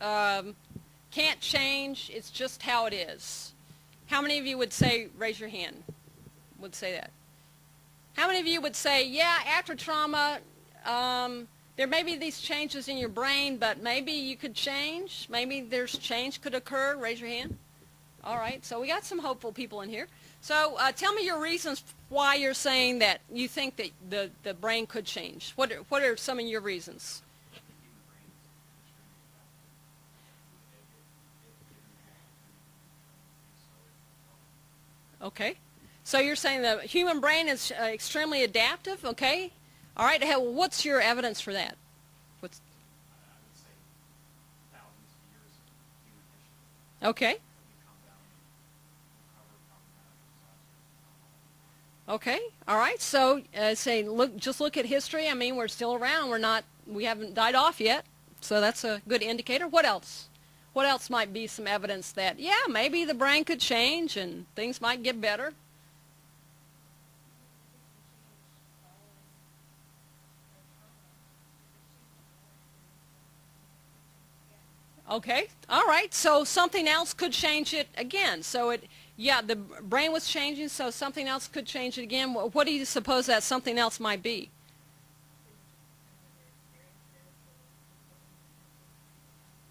can't change, it's just how it is. How many of you would say, raise your hand, would say that? How many of you would say, yeah, after trauma, there may be these changes in your brain, but maybe you could change? Maybe there's change could occur? Raise your hand. All right, so we got some hopeful people in here. So tell me your reasons why you're saying that you think that the brain could change. What are some of your reasons? Okay. So you're saying the human brain is extremely adaptive, okay? All right, what's your evidence for that? What's... Okay. Okay. All right. So just look at history. I mean, we're still around. We haven't died off yet. So that's a good indicator. What else? What else might be some evidence that, yeah, maybe the brain could change and things might get better? Okay, all right, so something else could change it again. So yeah, the brain was changing, so something else could change it again. What do you suppose that something else might be?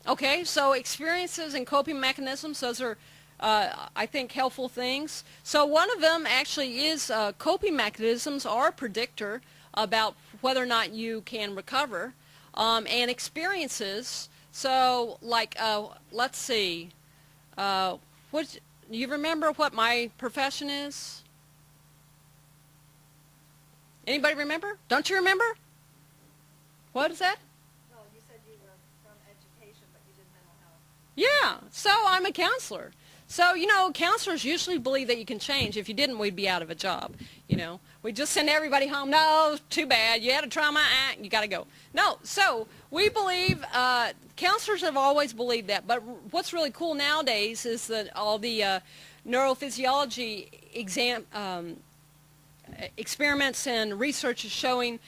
Okay, so experiences and coping mechanisms, those are, I think, helpful things. So one of them actually is coping mechanisms are a predictor about whether or not you can recover, and experiences. So, like, let's see, do you remember what my profession is? Anybody remember? Don't you remember? What is that? Well, you said you were from education, but you did mental health. Yeah, so I'm a counselor. So, counselors usually believe that you can change. If you didn't, we'd be out of a job. We just send everybody home. No, too bad. You had a trauma, you got to go. No, so we believe, counselors have always believed that. But what's really cool nowadays is that all the neurophysiology experiments and research is showing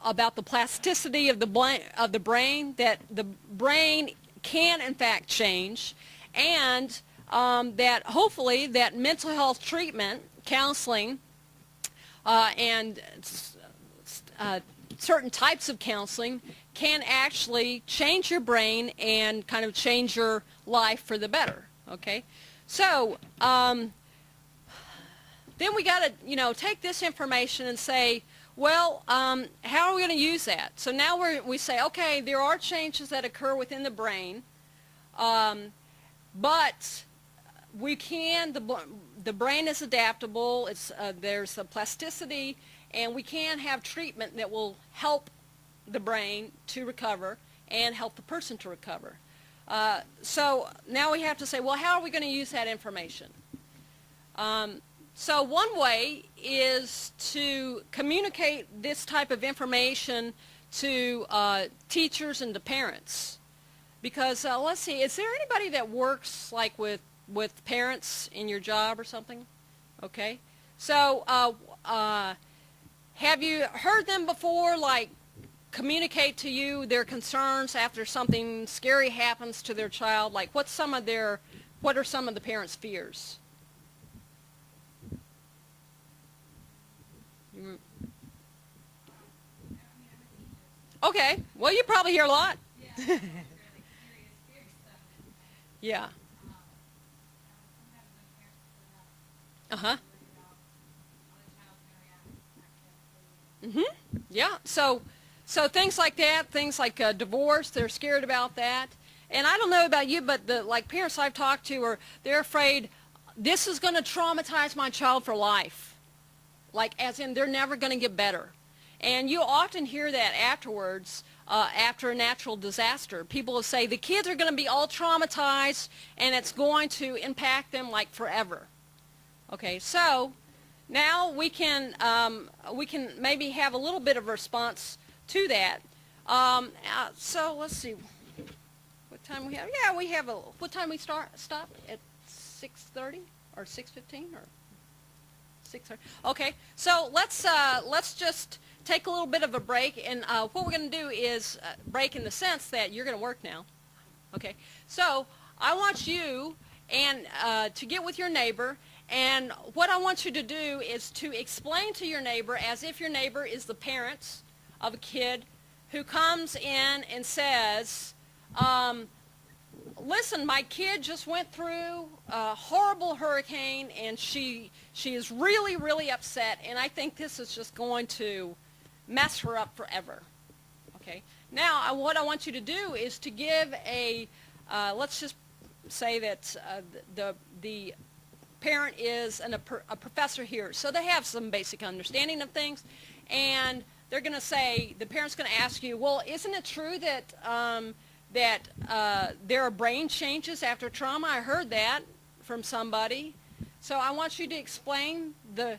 about the plasticity of the brain, that the brain can in fact change, and that hopefully that mental health treatment, counseling, and certain types of counseling can actually change your brain and kind of change your life for the better. Okay, so then we got to take this information and say, well, how are we going to use that? So now we say, okay, there are changes that occur within the brain, but we can, the brain is adaptable, there's a plasticity, and we can have treatment that will help the brain to recover and help the person to recover. So now we have to say, well, how are we going to use that information? So one way is to communicate this type of information to teachers and to parents. Because let's see, is there anybody that works like with parents in your job or something? Okay. So have you heard them before, like, communicate to you their concerns after something scary happens to their child? Like, what are some of the parents' fears? Okay, well, you probably hear a lot. Yeah. Uh-huh. Yeah, so things like that, things like divorce, they're scared about that. And I don't know about you, but like parents I've talked to, they're afraid this is going to traumatize my child for life. Like, as in, they're never going to get better. And you often hear that afterwards, after a natural disaster. People will say the kids are going to be all traumatized and it's going to impact them like forever. Okay, so now we can maybe have a little bit of a response to that. So let's see what time we have. Yeah, we have what time we stop at 6:30 or 6:15 or 6:30. Okay, so let's just take a little bit of a break, and what we're going to do is break in the sense that you're going to work now. Okay, so I want you and to get with your neighbor, and what I want you to do is to explain to your neighbor as if your neighbor is the parents of a kid who comes in and says, listen, my kid just went through a horrible hurricane, and she is really, really upset, and I think this is just going to mess her up forever. Okay. Now, what I want you to do is to give a, let's just say that the parent is a professor here, so they have some basic understanding of things, and they're going to say, the parent's going to ask you, well, isn't it true that there are brain changes after trauma? I heard that from somebody. So I want you to explain the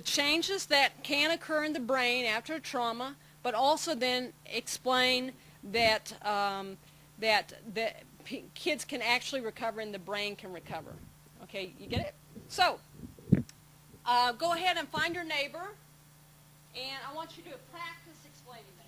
changes that can occur in the brain after trauma, but also then explain that kids can actually recover and the brain can recover. Okay, you get it? So go ahead and find your neighbor, and I want you to practice explaining that.